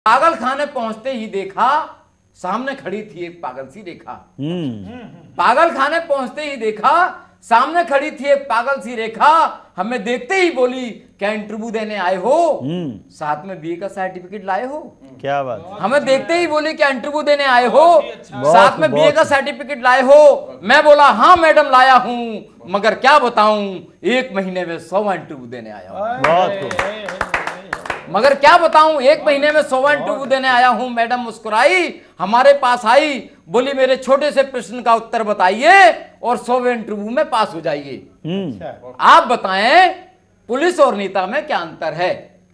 पागल खाने पहुंचते ही देखा सामने खड़ी थी एक पागल सी रेखा। पागल खाने पहुंचते ही देखा सामने खड़ी थी एक पागल सी रेखा। हमें देखते ही बोली क्या इंटरव्यू देने आए हो, साथ में बीए का सर्टिफिकेट लाए हो। क्या बात। हमें देखते ही बोली क्या इंटरव्यू देने आए हो, साथ में बीए का सर्टिफिकेट लाए हो। मैं बोला हाँ मैडम लाया हूं, मगर क्या बताऊं 1 महीने में 100 इंटरव्यू देने आया हूं। बहुत मगर क्या बताऊं 1 महीने में 100 इंटरव्यू देने आया हूं। मैडम मुस्कुराई, हमारे पास आई, बोली मेरे छोटे से प्रश्न का उत्तर बताइए और 100 इंटरव्यू में पास हो जाइए। आप बताएं पुलिस और नेता में क्या अंतर है।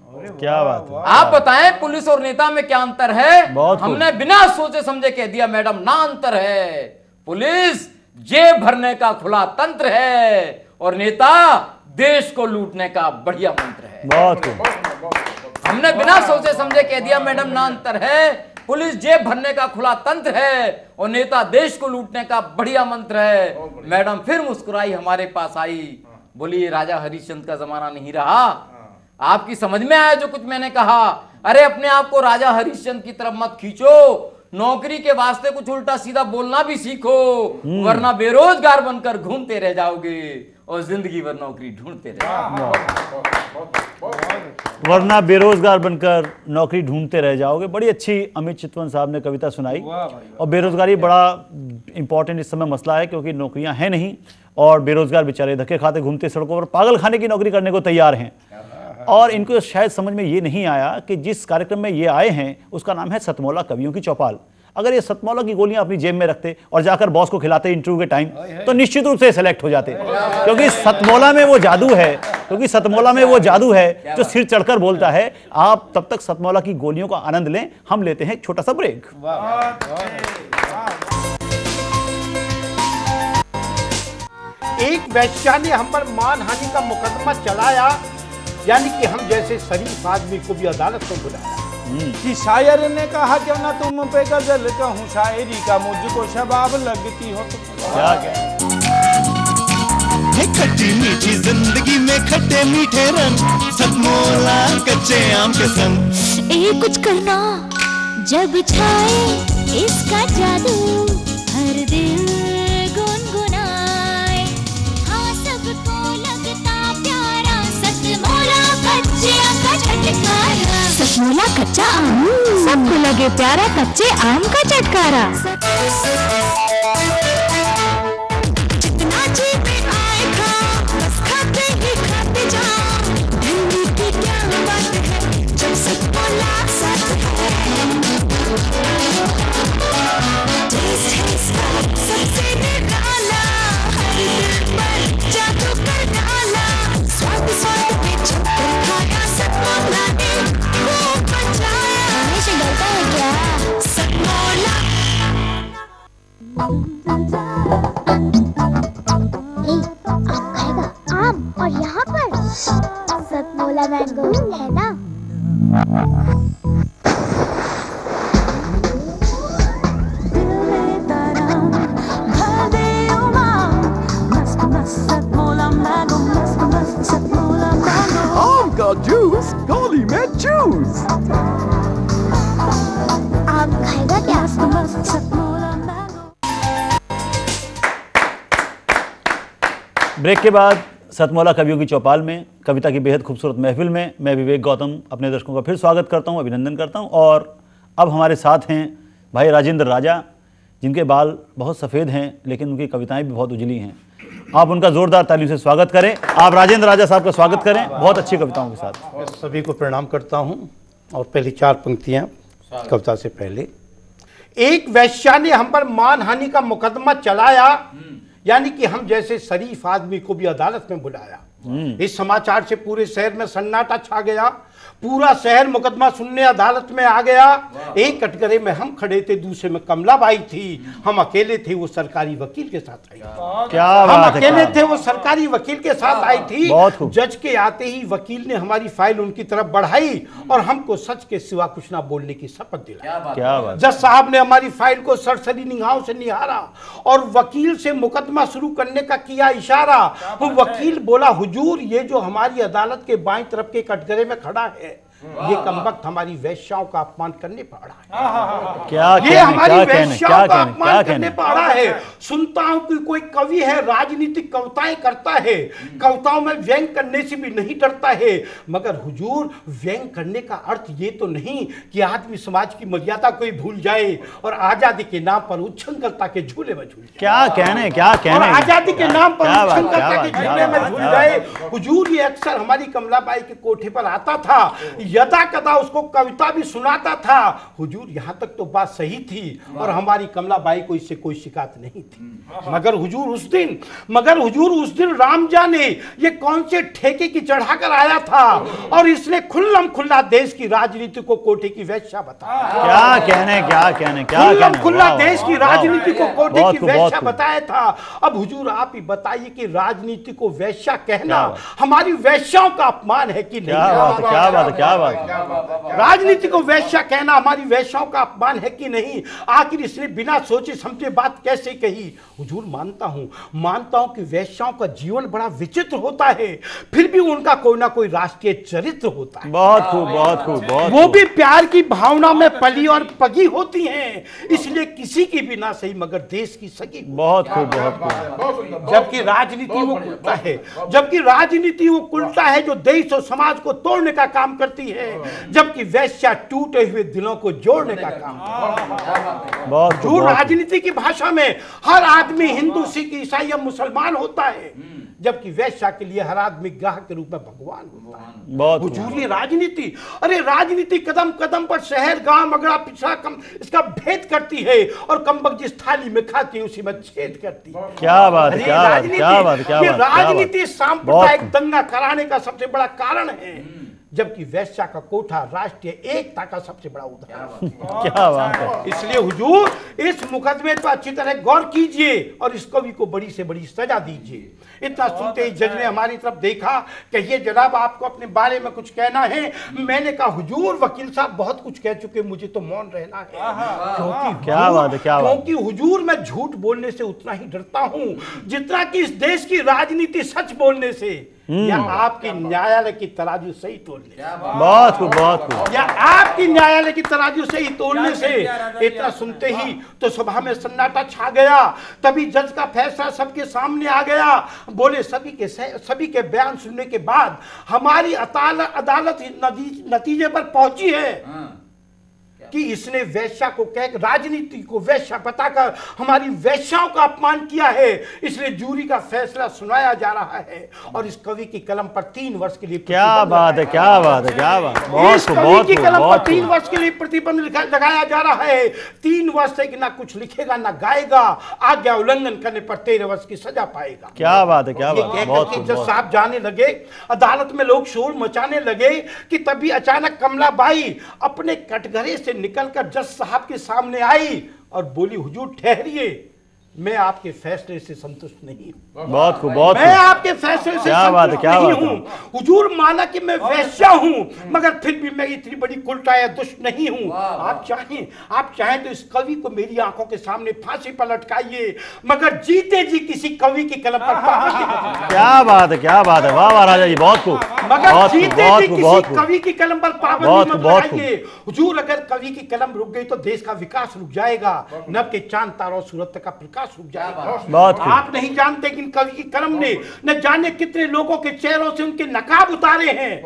क्या बात है। आप बताएं पुलिस और नेता में क्या अंतर है। हमने बिना सोचे समझे कह दिया मैडम ना अंतर है। पुलिस जेब भरने का खुला तंत्र है और नेता देश को लूटने का बढ़िया मंत्र है। बहुत हमने बिना सोचे समझे कह दिया मैडम ना अंतर है। पुलिस जेब भरने का खुला तंत्र है और नेता देश को लूटने का बढ़िया मंत्र है। मैडम फिर मुस्कुराई, हमारे पास आई, बोली ये राजा हरिश्चंद्र का जमाना नहीं रहा। आपकी समझ में आया जो कुछ मैंने कहा। अरे अपने आप को राजा हरिश्चंद्र की तरफ मत खींचो, नौकरी के वास्ते कुछ उल्टा सीधा बोलना भी सीखो, वरना बेरोजगार बनकर घूमते रह जाओगे और जिंदगी भर नौकरी ढूंढते वरना बेरोजगार बनकर नौकरी ढूंढते रह जाओगे। बड़ी अच्छी अमित चितवन साहब ने कविता सुनाई। और बेरोजगारी बड़ा इंपॉर्टेंट इस समय मसला है, क्योंकि नौकरियां हैं नहीं और बेरोजगार बेचारे धक्के खाते घूमते सड़कों पर पागल खाने की नौकरी करने को तैयार हैं। और इनको शायद समझ में ये नहीं आया कि जिस कार्यक्रम में ये आए हैं उसका नाम है सतमौला कवियों की चौपाल। अगर ये सतमौला की गोलियां अपनी जेब में रखते और जाकर बॉस को खिलाते इंटरव्यू के टाइम, तो निश्चित रूप से सेलेक्ट हो जाते। क्योंकि सतमौला में वो जादू है, जो सिर चढ़कर बोलता है। आप तब तक सतमौला की गोलियों का आनंद लें, हम लेते हैं एक छोटा सा ब्रेक। एक वेश्या ने हम पर मानहानि का मुकदमा चलाया, यानी कि हम जैसे शरीफ आदमी को भी अदालत में बुलाया। कि शायर ने कहा क्यों ना तुम पे गजल कहूँ, शायरी का मुझको शबाब लगती हो तो क्या खट्टी मीठी जिंदगी में खट्टे मीठे रंग, सतमौला कच्चे आम के संग। कुछ करना जब छाए इसका जादू, हर दिल गुनगुनाए। हाँ सबको लगता प्यारा, सतमौला कच्चे आम का चटकारा। सतमौला कच्चा आम, सबको लगे प्यारा कच्चे आम का चटकारा। जितना जी में आए खा, बस खाते ही खाते जाओ। भिंडी की क्या बात है जब सतमौला साथ है। टेस्ट है इसका सबसे निराला, हर दिल पर जादू कर डाला। स्वाद स्वाद में छुपकर खाया सतमौला ने खूब बचाया। हमेशा डरता है क्या सतमौला। आम खाएगा आम, और यहाँ पर सतमौला मैंगो है ना। आम का जूस गोली में जूस। आम खाएगा क्या। ब्रेक के बाद सतमौला कवियों की चौपाल में कविता की बेहद खूबसूरत महफिल में मैं विवेक गौतम अपने दर्शकों का फिर स्वागत करता हूं, अभिनंदन करता हूं। और अब हमारे साथ हैं भाई राजेंद्र राजा, जिनके बाल बहुत सफ़ेद हैं लेकिन उनकी कविताएं भी बहुत उजली हैं। आप उनका जोरदार तालियों से स्वागत करें। आप राजेंद्र राजा साहब का स्वागत करें, बहुत अच्छी कविताओं के साथ। मैं सभी को प्रणाम करता हूं और पहली 4 पंक्तियां कविता से पहले। एक वेश्या ने हम पर मानहानि का मुकदमा चलाया, यानी कि हम जैसे शरीफ आदमी को भी अदालत में बुलाया। इस समाचार से पूरे शहर में सन्नाटा छा गया। पूरा शहर मुकदमा सुनने अदालत में आ गया। एक कटघरे में हम खड़े थे, दूसरे में कमलाबाई थी। हम अकेले थे, वो सरकारी वकील के साथ आई। क्या हम बात है, अकेले थे, वो सरकारी वकील के साथ आई थी। बहुत खूब। जज के आते ही वकील ने हमारी फाइल उनकी तरफ बढ़ाई और हमको सच के सिवा कुछ ना बोलने की शपथ दिलाई। क्या बात। जज साहब ने हमारी फाइल को सरसरी निगाहों से निहारा और वकील से मुकदमा शुरू करने का किया इशारा। वकील बोला, हुजूर ये जो हमारी अदालत के बाईं तरफ के कटघरे में खड़ा है ये कमबख्त हमारी वैश्याओं का अपमान करने पर अड़ा है। क्या ये कहने, हमारी क्या कहने, वैश्याओं क्या का कहने, अपमान क्या करने कहने। पर अड़ा है। सुनता हूं कि कोई कवि है राजनीतिक कविताएं करता है, कविताओं में व्यंग करने से भी नहीं डरता है, मगर हुजूर व्यंग करने का अर्थ ये तो नहीं कि आदमी समाज की मर्यादा को ही भूल जाए और आजादी के नाम पर उच्छृंखलता के झूले में झूल जाए। क्या कहने, क्या और कहने। आजादी के नाम पर क्या बात, उच्छृंखलता क्या के बात, झूले क्या में बात, झूल क्या जाए। हुजूर ये अक्सर हमारी कमलाबाई के कोठे पर आता था, यदा कदा उसको कविता भी सुनाता था। हुजूर यहाँ तक तो बात सही थी और हमारी कमलाबाई को इससे कोई शिकायत नहीं थी, मगर हुजूर उस दिन राम जाने ये कौन से ठेके की चढ़ाकर आया था और इसने खुल्लम खुल्ला देश की राजनीति को कोठे की वैश्या बताया। क्या कहने, क्या कहने, क्या खुल्लम कहने। खुल्ला वाह, देश की वाह, राजनीति को कोठे बहुत की खूब, वैश्या बहुत खूब। बताया था। अब हुजूर आप ही बताइए कि राजनीति को वैश्या कहना हमारी वैश्याओं का अपमान है कि नहीं? क्या बात है, क्या बात है, क्या बात है। राजनीति को वैश्या कहना हमारी वैश्याओं का अपमान है कि नहीं? आखिर इसने बिना सोचे समझे बात कैसे कही? हुजूर मानता हूं कि वैश्याओं का जीवन बड़ा विचित्र होता है, फिर भी उनका कोई ना कोई राष्ट्रीय चरित्र होता है। बहुत खूब, बहुत खूब, बहुत वो खूब। भी प्यार की भावना में पली और पगी होती हैं, इसलिए किसी की भी ना सही मगर देश की सगी। बहुत खूब, बहुत खूब। जबकि राजनीति वो उल्टा है जो देश और समाज को तोड़ने का काम करती है, जबकि वैश्या टूटे हुए दिलों को जोड़ने का काम करती है। बहुत खूब, जो बहुत खूब। राजनीति की भाषा में हर आदमी हिंदू, सिख, ईसाई या मुसलमान होता है, जबकि वैश्या के लिए हर आदमी ग्राहक के रूप में भगवान होता है। बहुत खूब। हुजूर ये राजनीति, अरे राजनीति कदम कदम पर शहर, गांव, मगरा, पिछड़ा, कम इसका भेद करती है और कमबख्त जिस थाली में खाती है उसी में छेद करती है। क्या बात है, अरे क्या बात, क्या बात, क्या ये बात, क्या बात। राजनीति सांप्रदायिक बहुत दंगा कराने का सबसे बड़ा कारण है, जबकि वैश्या का कोठा राष्ट्रीय एकता का सबसे बड़ा उदाहरण है। क्या बात है। इसलिए हुजूर इस मुकदमे पर अच्छी तरह गौर कीजिए और इस कवि को बड़ी से बड़ी सजा दीजिए। इतना सुनते ही जज ने हमारी तरफ देखा, कहिए जनाब आपको अपने बारे में कुछ कहना है? मैंने कहा हुजूर वकील साहब बहुत कुछ कह चुके, मुझे तो मौन रहना है, क्योंकि क्या बात है, क्या बात। क्योंकि हुजूर मैं झूठ बोलने से उतना ही डरता हूं जितना कि इस देश की राजनीति सच बोलने से या आपकी न्यायालय की तराजू सही तोड़ने से। बहुत खूब, बहुत खूब। या आपकी न्यायालय की तराजू से ही तोड़ने से। इतना सुनते ही तो सभा में सन्नाटा छा गया। तभी जज का फैसला सबके सामने आ गया। बोले सभी के बयान सुनने के बाद हमारी अदालत नतीजे पर पहुंची है कि इसने वैश्या को कह राजनीति को वैश्या बताकर हमारी वैश्याओं का अपमान किया है, इसलिए जूरी का फैसला सुनाया जा रहा है और इस कवि की कलम पर 3 वर्ष के लिए क्या बात है, क्या बात है, क्या बात। इस बहुत खूब, कवि बहुत की खूब, कलम पर बहुत 3 खूब। वर्ष के लिए प्रतिबंध लगाया जा रहा है। 3 वर्ष तक ना कुछ लिखेगा ना गाएगा, आज्ञा उल्लंघन करने पर 13 वर्ष की सजा पाएगा। क्या बात है, क्या ये बात। कहकर बहुत के खूब, जज बहुत। साहब जाने लगे, अदालत में लोग शोर मचाने लगे कि तभी अचानक कमलाबाई अपने कटघरे से निकलकर जज साहब के सामने आई और बोली हुजूर ठहरिए, मैं आपके फैसले से संतुष्ट नहीं हूं। बहुत खूब, बहुत मैं खूब। आपके फैसले से क्या बात है, संतुष्ट क्या नहीं बात है। हूं। हुजूर माना कि मैं वैश्या हूं, मगर फिर भी मैं इतनी बड़ी कुलटा या दुष्ट नहीं हूं। आप चाहें तो इस कवि को मेरी आंखों के सामने फांसी पर लटकाइए, मगर जीते जी किसी कवि की कलम पर पाबंदी मत। क्या बात है, क्या बात है। वाह वाह राजा जी, बहुत खूब, मगर बहुत खूब, जीते बहुत जी खूब, किसी बहुत खूब। कवि की कलम पर बहुत पाबंदी खूब, मत बहुत लगाइए। हुजूर अगर कवि की कलम रुक गई तो देश का विकास रुक जाएगा, नभ के चांद तारों सूरत तक का प्रकाश रुक जाएगा। बहुत खूब। आप नहीं जानते कि इन कवि की कलम ने न जाने कितने लोगों के चेहरों से उनके नकाब उतारे हैं,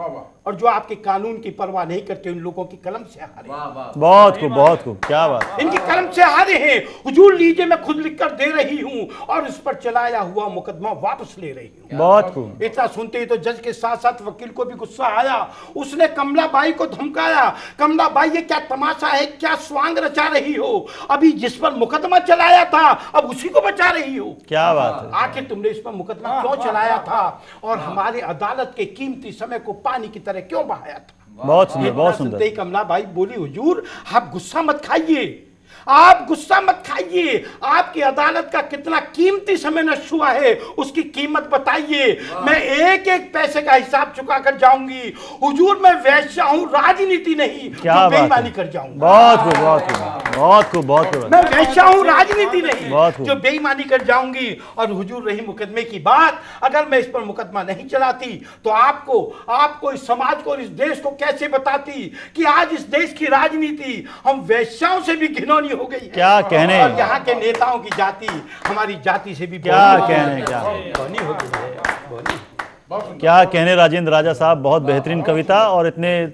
और जो आपके कानून की परवाह नहीं करते उन लोगों की कलम से हारे। बहुत खूब, बहुत खूब। क्या बात। इनकी कलम से हारे हैं। हुजूर लीजिए, मैं खुद लिखकर दे रही हूं और इस पर चलाया हुआ मुकदमा वापस ले रही हूं। बहुत खूब। इतना सुनते ही तो जज के साथ साथ वकील को भी गुस्सा आया। उसने कमलाबाई को धमकाया, कमलाबाई ये क्या तमाशा है, क्या स्वांग रचा रही हो? अभी जिस पर मुकदमा चलाया था अब उसी को बचा रही हो। क्या बात है। आखिर तुमने इस पर मुकदमा क्यों चलाया था और हमारे अदालत के कीमती समय को पानी की तरह क्यों बहाया था? बहुत सुंदर, बहुत सुनते सुंदर। ही कमलाबाई बोली हुजूर आप गुस्सा मत खाइए, आप गुस्सा मत खाइए। आपकी अदालत का कितना कीमती समय नष्ट हुआ है उसकी कीमत बताइए। मैं एक एक पैसे का हिसाब चुका कर जाऊंगी। हुजूर मैं वैश्या हूं, राजनीति नहीं क्या जो बात बेईमानी है। कर जाऊंगा। बहुत खूब, बहुत खूब। बहुत खूब, बहुत खूब। मैं वैसा हूँ, राजनीति नहीं बहुत खूब। जो बेईमानी कर जाऊंगी। और हुजूर रही मुकदमे की बात, अगर मैं इस पर मुकदमा नहीं चलाती तो आपको इस समाज को और इस देश को कैसे बताती कि आज इस देश की राजनीति हम वैश्याओं से भी घिनौनी हो गई है। क्या कहने। और यहाँ के नेताओं की जाति हमारी जाति से भी क्या कहने, क्या घिनौनी हो गई है। क्या कहने राजेंद्र राजा साहब, बहुत बेहतरीन कविता और इतने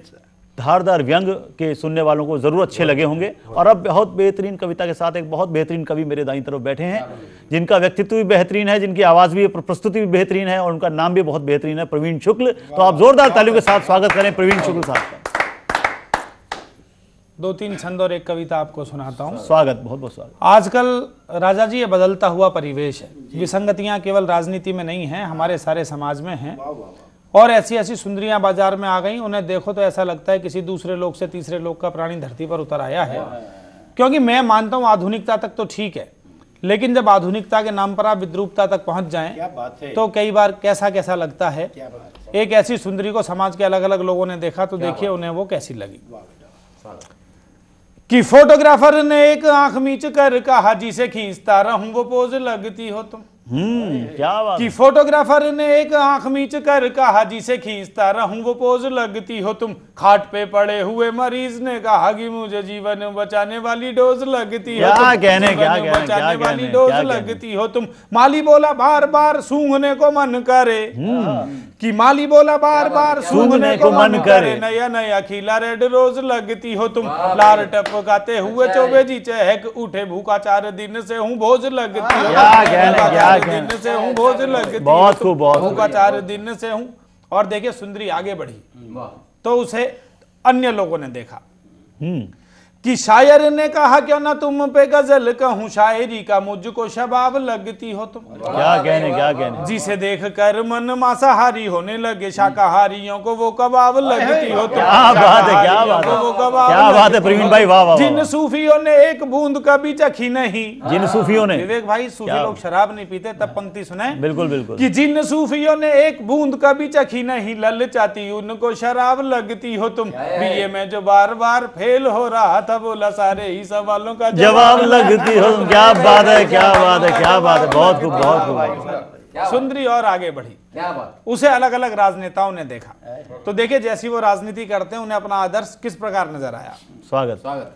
धारदार व्यंग के सुनने वालों को जरूर अच्छे लगे होंगे। और अब बहुत बेहतरीन कविता के साथ एक बहुत बेहतरीन कवि मेरे दाईं तरफ बैठे हैं, जिनका व्यक्तित्व भी बेहतरीन है, जिनकी आवाज भी, प्रस्तुति भी बेहतरीन है और उनका नाम भी बहुत बेहतरीन है, प्रवीण शुक्ल। तो आप जोरदार तालियों के साथ स्वागत करें प्रवीण शुक्ल साहब का। 2-3 छंद और एक कविता आपको सुनाता हूँ। स्वागत, बहुत बहुत स्वागत। आजकल राजा जी ये बदलता हुआ परिवेश है, विसंगतियां केवल राजनीति में नहीं हैं, हमारे सारे समाज में हैं। और ऐसी ऐसी सुंदरियां बाजार में आ गई, उन्हें देखो तो ऐसा लगता है किसी दूसरे लोक से तीसरे लोक का प्राणी धरती पर उतर आया है। क्योंकि मैं मानता हूं आधुनिकता तक तो ठीक है, लेकिन जब आधुनिकता के नाम पर आप विद्रूपता तक पहुंच जाएं तो कई बार कैसा कैसा लगता है। एक ऐसी सुंदरी को समाज के अलग अलग लोगों ने देखा तो देखिए उन्हें वो कैसी लगी। कि फोटोग्राफर ने एक आंख मीच कर कहा, जिसे खींचता रहूं वो पोज लगती हो तुम। क्या बात। कि फोटोग्राफर ने एक आंख मीच कर कहा, जिसे खींचता रहूं वो पोज लगती हो तुम। खाट पे पड़े हुए मरीज ने कहा कि मुझे जीवन बचाने वाली डोज लगती हो तुम। जीवन बचाने वाली डोज लगती हो तुम। माली बोला बार बार सूंघने को मन करे, कि माली बोला बार बार सूंघने को मन करे। नया नया खिला रेड रोज लगती हो तुम। लार टपकाते हुए चौबे जी चहक उठे, भूखा 4 दिन से हूँ भोज लगती हो। दिन से हूँ भोज लगती, बहुत खूब, बहुत भूखा 4 दिन से हूँ। और देखिए सुंदरी आगे बढ़ी तो उसे अन्य लोगों ने देखा कि शायर ने कहा क्यों ना तुम पे गजल कहूँ, शायरी का मुझको शबाब लगती हो तुम। क्या कहने, क्या कहने। जिसे देख कर मन मांसाहारी होने लगे, शाकाहारियों को वो कबाब लगती हो तुम। क्या बात है, क्या बात है, क्या बात है प्रवीण भाई, वाह वाह। जिन सूफियों ने एक बूंद कभी चखी नहीं, जिन सूफियों ने, विवेक भाई सूफी लोग शराब नहीं पीते, तब पंक्ति सुने। बिल्कुल बिल्कुल। कि जिन सूफियों ने एक बूंद कभी चखी नहीं, ललचाती उनको शराब लगती हो तुम। बीए में जो बार बार फेल हो रहा था, बोला सारे ही सवालों का जवाब लगती हो। क्या बात है, क्या बात है, क्या बात है, बहुत खूब, बहुत खूब। सुंदरी और आगे बढ़ी, क्या बात। उसे अलग अलग राजनेताओं ने देखा तो देखिए जैसी वो राजनीति करते हैं उन्हें अपना आदर्श किस प्रकार नजर आया। स्वागत, स्वागत।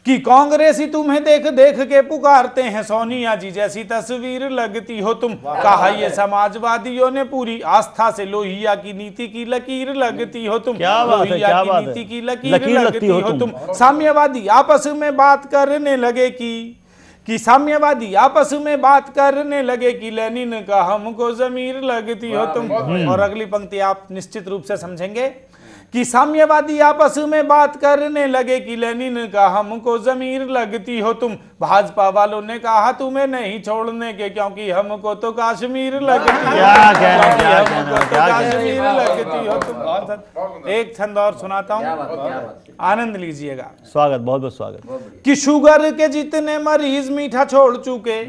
कि कांग्रेसी तुम्हें देख देख के पुकारते हैं, सोनिया जी जैसी तस्वीर लगती हो तुम। कहा ये समाजवादियों ने पूरी आस्था से, लोहिया की नीति की लकीर लगती हो तुम। क्या बात है, लोहिया क्या की बात है। नीति की लकीर लगती हो तुम। साम्यवादी आपस में बात करने लगे कि साम्यवादी आपस में बात करने लगे कि लेनिन का हमको जमीर लगती हो तुम। और अगली पंक्ति आप निश्चित रूप से समझेंगे कि साम्यवादी आपस में बात करने लगे कि लेनिन का हमको जमीर लगती हो तुम। भाजपा वालों ने कहा तुम्हें नहीं छोड़ने के, क्योंकि हमको तो कश्मीर लगती हो। क्या कहना, क्या हमको तो कहना, कश्मीर लगती हो तुम। एक छंद और सुनाता हूँ, आनंद लीजिएगा। स्वागत, बहुत बहुत स्वागत। कि शुगर के जितने मरीज मीठा छोड़ चुके,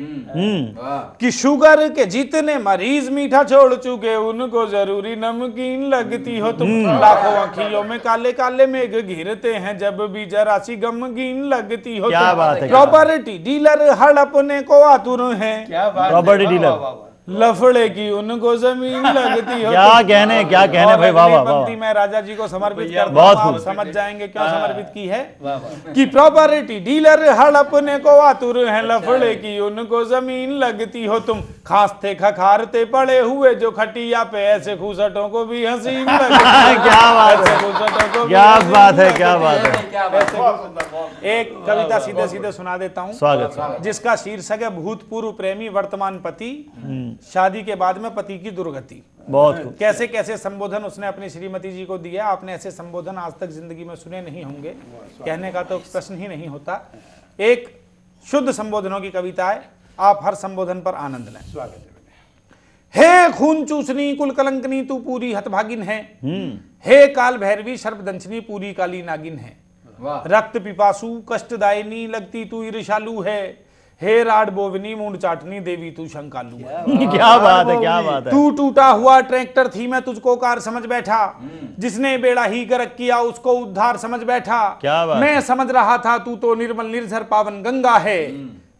कि शुगर के जितने मरीज मीठा छोड़ चुके, उनको जरूरी नमकीन लगती हो तुम। लाखों आँखियों में काले काले मेघ घिरते हैं, जब भी जरा सी गमगीन लगती हो क्या तुम। बात है, प्रॉपर्टी डीलर हड़पने को आतुर हैं, प्रॉपर्टी डीलर, लफड़े की उनको जमीन लगती हो। क्या कहने, क्या कहने भाई, वाह वाह वाह। पंक्ति मैं राजा जी को समर्पित करता हूं, बहुत आप खूब। समझ जाएंगे क्यों समर्पित की है। कि प्रॉपर्टी डीलर हड़पने को आतुर हैं, लफड़े की उनको जमीन लगती हो तुम। खांसते खखारते पड़े हुए जो खटिया पे, ऐसे खूसटों को भी हसीन लगती है। क्या बात है, खूसटों को भी क्या हसीन बात है, लगती क्या बात है। एक कविता सीधे सीधे सुना देता हूँ, स्वागत। जिसका शीर्षक है भूतपूर्व प्रेमी वर्तमान पति, शादी के बाद में पति की दुर्गति। बहुत खूब। कैसे कैसे संबोधन उसने अपनी श्रीमती जी को दिया। आपने ऐसे संबोधन आज तक जिंदगी में सुने नहीं होंगे, कहने का तो प्रश्न ही नहीं होता। एक शुद्ध संबोधनों की कविता है, आप हर संबोधन पर आनंद लें। स्वागत है। हे खून चूसनी कुल कलंकनी तू पूरी हतभागिन है, हे काल भैरवी सर्पदंशनी पूरी काली नागिन है। रक्त पिपासु कष्टदायिनी लगती तू ईर्षालु है, हे राड बोवनी मूंड चाटनी देवी तू शंकालू। क्या बात है, क्या बात है। तू टूटा हुआ ट्रैक्टर थी मैं तुझको कार समझ बैठा, जिसने बेड़ा ही गर्क किया उसको उद्धार समझ बैठा। क्या बात। मैं समझ रहा था तू तो निर्मल निर्झर पावन गंगा है,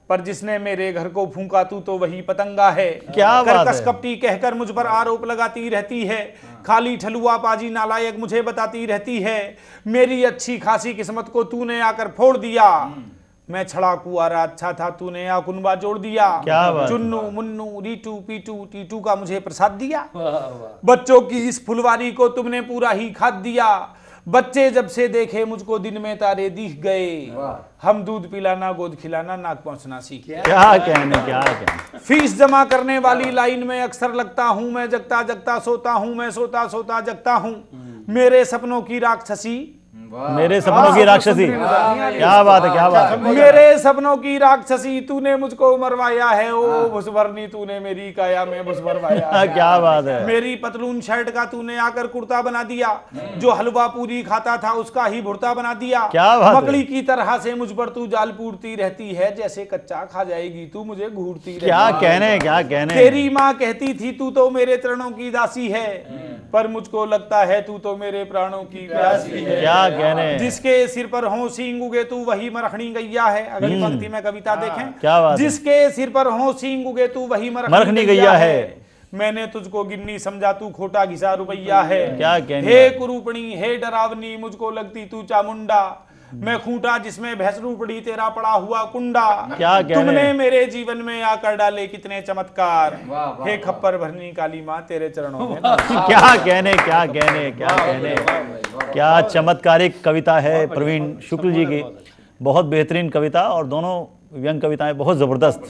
पर जिसने मेरे घर को फूंका तू तो वही पतंगा है। क्या बात कर्कश है। कपटी कहकर मुझ पर आरोप लगाती रहती है, खाली ठलुआ पाजी नालायक मुझे बताती रहती है। मेरी अच्छी खासी किस्मत को तूने आकर फोड़ दिया, मैं छड़ा कुआरा अच्छा था तूने आकुनबा जोड़ दिया। क्या बात। चुन्नू मुन्नू रीटू पीटू टीटू का मुझे प्रसाद दिया, बच्चों की इस फुलवारी को तुमने पूरा ही खाद दिया। बच्चे जब से देखे मुझको दिन में तारे दिख गए, हम दूध पिलाना गोद खिलाना नाक पहुंचना सीख गए। क्या कहने, क्या कहने। फीस जमा करने वाली लाइन में अक्सर लगता हूं मैं, जगता जगता सोता हूं मैं, सोता सोता जगता हूं। मेरे सपनों की राक्षसी, मेरे सपनों की राक्षसी। क्या बात है, क्या बात है। मेरे सपनों की राक्षसी तूने मुझको मरवाया है, ओ भुसवरनी तूने मेरी काया में भुस भरवाया है। क्या बात है। मेरी पतलून शर्ट का तूने आकर कुर्ता बना दिया, जो हलवा पूरी खाता था उसका ही भुर्ता बना दिया। क्या बात है। मकड़ी की तरह से मुझ पर तू जाल पूरती रहती है, जैसे कच्चा खा जाएगी तू मुझे घूरती रहती है। क्या कहने, क्या कहने। तेरी माँ कहती थी तू तो मेरे चरणों की दासी है, पर मुझको लगता है तू तो मेरे प्राणों की प्यासी है। क्या कहने। जिसके सिर पर हो सींग उगे तू वही मरखनी गैया है। अगली पंक्ति में कविता देखें। क्या बात है। जिसके सिर पर हो सींग उगे तू वही मरखनी गैया है। मैंने तुझको गिन्नी समझा तू खोटा घिसा रुपैया है। क्या कहने। हे कुरूपणी हे डरावनी मुझको लगती तू चामुंडा, मैं खूंटा जिसमें भैंस रूपड़ी तेरा पड़ा हुआ कुंडा। क्या कहने। तुमने मेरे जीवन में आकर डाले कितने चमत्कार, हे खप्पर भरनी काली माँ तेरे चरणों में। क्या कहने, क्या कहने, क्या कहने। क्या चमत्कारिक कविता है प्रवीण शुक्ल जी की। बहुत बेहतरीन कविता, और दोनों व्यंग कविताएं बहुत ज़बरदस्त,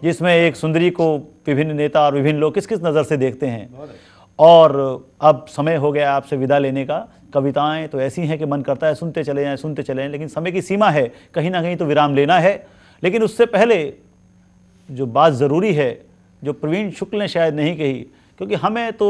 जिसमें एक सुंदरी को विभिन्न नेता और विभिन्न लोग किस किस नज़र से देखते हैं। और अब समय हो गया आपसे विदा लेने का। कविताएं तो ऐसी हैं कि मन करता है सुनते चले जाएं, सुनते चले जाएं, लेकिन समय की सीमा है, कहीं ना कहीं तो विराम लेना है। लेकिन उससे पहले जो बात ज़रूरी है, जो प्रवीण शुक्ल ने शायद नहीं कही, क्योंकि हमें तो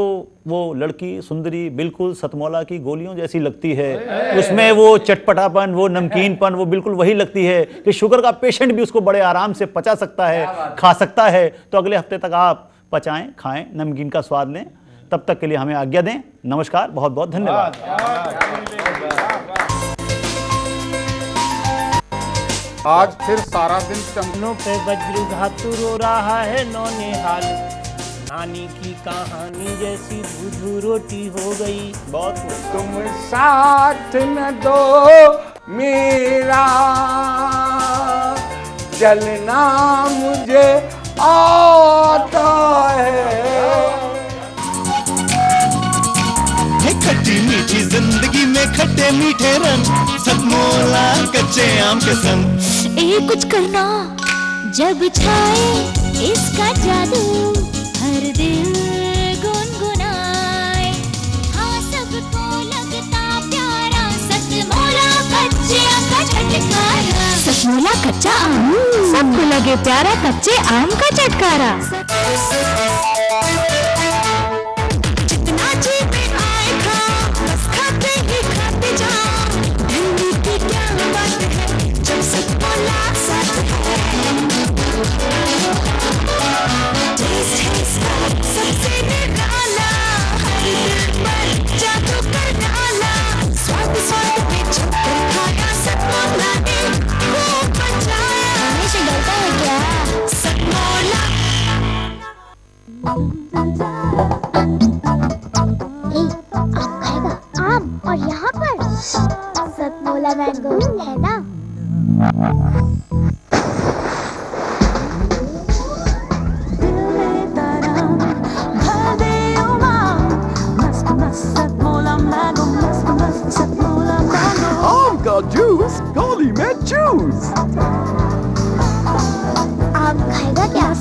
वो लड़की सुंदरी बिल्कुल सतमौला की गोलियों जैसी लगती है, उसमें वो चटपटापन, वो नमकीनपन, वो बिल्कुल वही लगती है कि शुगर का पेशेंट भी उसको बड़े आराम से पचा सकता है, खा सकता है। तो अगले हफ्ते तक आप पचाएं, खाएं, नमकीन का स्वाद लें। तब तक के लिए हमें आज्ञा दें। नमस्कार, बहुत बहुत धन्यवाद। आज फिर सारा दिन चंदनों पे वज्र धातु रो रहा है नौनिहाल, नानी की कहानी जैसी दूधू रोटी हो गई। बहुत तुम साथ न दो मेरा, चलना मुझे आता है। खट्टी मीठी जिंदगी में खट्टे मीठे रंग, सतमोला कच्चे आम के संग। कुछ करना जब छाए इसका जादू, हर दिल गुनगुनाए। हाँ सबको लगता प्यारा, सतमोला कच्चे आम का चटकारा। सतमोला कच्चा आम, सबको लगे प्यारा कच्चे आम का चटकारा। आम और यहाँ पर सतमोला मैंगो है ना। I've got juice. Golly, man, juice. आम खाएगा क्या?